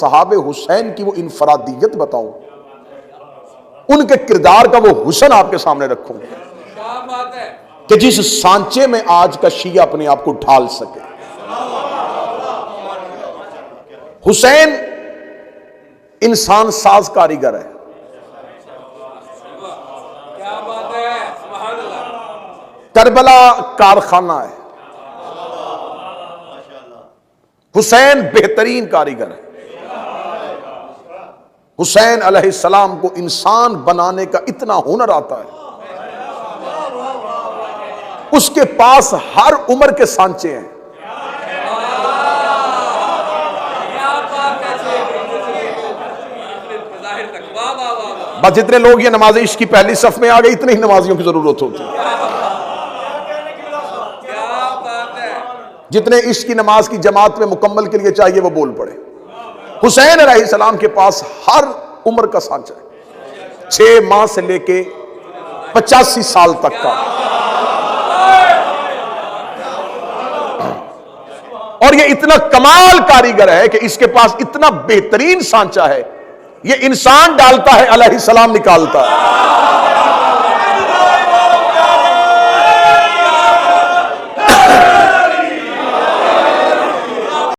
सहाबे हुसैन की वो इनफरादियत बताऊं, उनके किरदार का वो हुस्न आपके सामने रखूं कि जिस सांचे में आज का शिया अपने आप को ढाल सके। हुसैन इंसान साज कारीगर है। करबला कारखाना है। हुसैन बेहतरीन कारीगर है। हुसैन अलैहिस्सलाम को इंसान बनाने का इतना हुनर आता है, उसके पास हर उम्र के सांचे हैं। बस जितने लोग ये नमाज़ इश्क की पहली सफ में आ गए, इतने ही नमाजियों की जरूरत होती है। जितने इश्क की नमाज की जमात में मुकम्मल के लिए चाहिए वो बोल पड़े। हुसैन अलैहिस्सलाम के पास हर उम्र का सांचा है, 6 माह से लेके 85 साल तक का। और ये इतना कमाल कारीगर है कि इसके पास इतना बेहतरीन सांचा है, ये इंसान डालता है, अलैहिस्सलाम निकालता है।